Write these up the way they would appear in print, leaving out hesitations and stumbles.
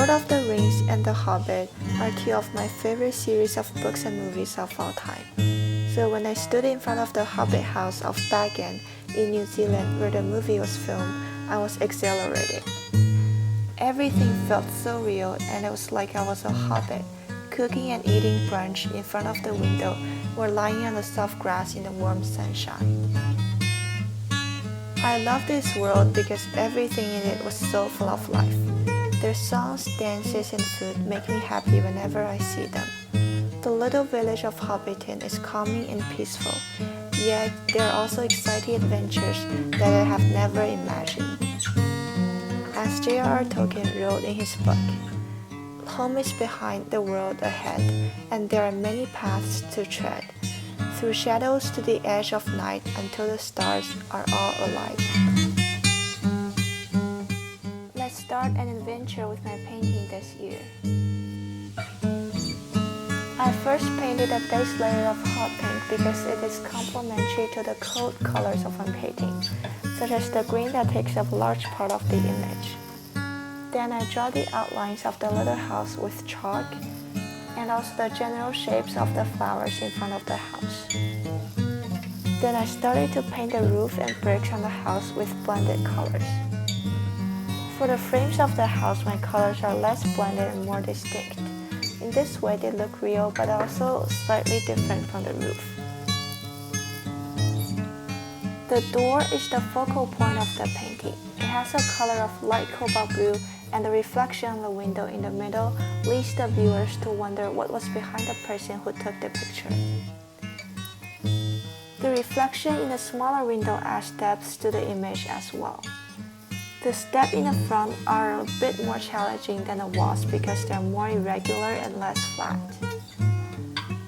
Lord of the Rings and The Hobbit are two of my favorite series of books and movies of all time. So when I stood in front of the Hobbit house of Bagan in New Zealand where the movie was filmed, I was exhilarated. Everything felt so real, and it was like I was a hobbit, cooking and eating brunch in front of the window or lying on the soft grass in the warm sunshine. I love this world because everything in it was so full of life. Their songs, dances, and food make me happy whenever I see them. The little village of Hobbiton is calming and peaceful, yet there are also exciting adventures that I have never imagined. As J.R.R. Tolkien wrote in his book, home is behind, the world ahead, and there are many paths to tread, through shadows to the edge of night until the stars are all alive. Let's start an adventure with my painting this year. I first painted a base layer of hot pink because it is complementary to the cold colors of my painting, such as the green that takes up a large part of the image. Then I draw the outlines of the little house with chalk, and also the general shapes of the flowers in front of the house. Then I started to paint the roof and bricks on the house with blended colors. For the frames of the house, my colors are less blended and more distinct. In this way, they look real but also slightly different from the roof. The door is the focal point of the painting. It has a color of light cobalt blue, and the reflection on the window in the middle leads the viewers to wonder what was behind the person who took the picture. The reflection in the smaller window adds depth to the image as well. The steps in the front are a bit more challenging than the walls because they are more irregular and less flat.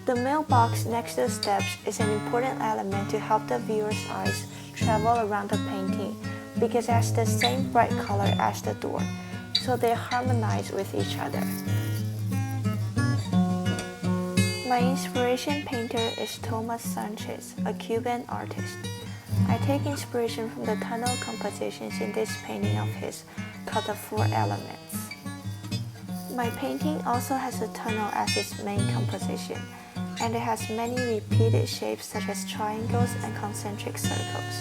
The mailbox next to the steps is an important element to help the viewer's eyes travel around the painting because it has the same bright color as the door, so they harmonize with each other. My inspiration painter is Thomas Sanchez, a Cuban artist. I take inspiration from the tunnel compositions in this painting of his called the Four Elements. My painting also has a tunnel as its main composition, and it has many repeated shapes such as triangles and concentric circles.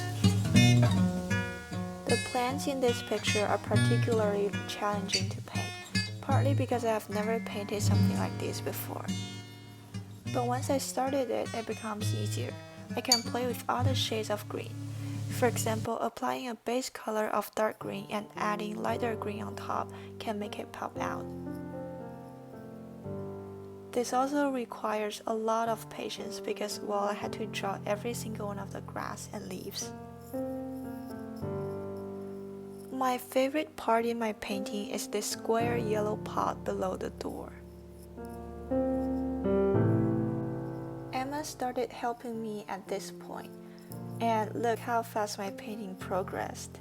The plants in this picture are particularly challenging to paint, partly because I have never painted something like this before. But once I started it, it becomes easier. I can play with all the shades of green. For example, applying a base color of dark green and adding lighter green on top can make it pop out. This also requires a lot of patience because, well, I had to draw every single one of the grass and leaves. My favorite part in my painting is this square yellow pot below the door. Emma started helping me at this point, and look how fast my painting progressed.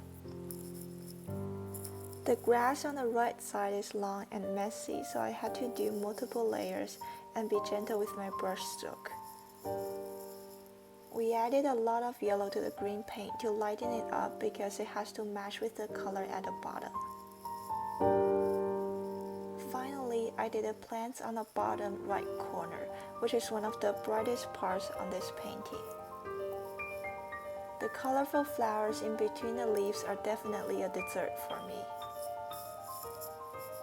The grass on the right side is long and messy, so I had to do multiple layers and be gentle with my brush stroke. We added a lot of yellow to the green paint to lighten it up because it has to match with the color at the bottom. Finally, I did the plants on the bottom right corner, which is one of the brightest parts on this painting. The colorful flowers in between the leaves are definitely a dessert for me.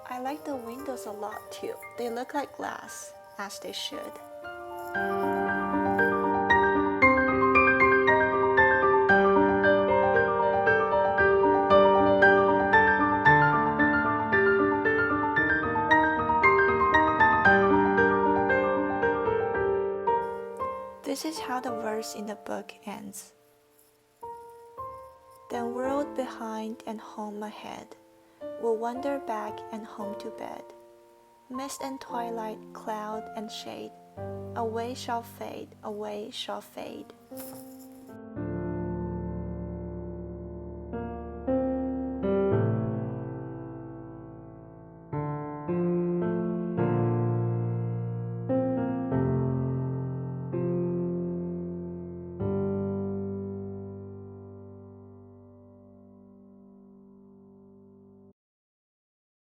I like the windows a lot too. They look like glass, as they should. This is how the verse in the book ends. Then world behind and home ahead, will wander back and home to bed. Mist and twilight, cloud and shade, away shall fade, away shall fade.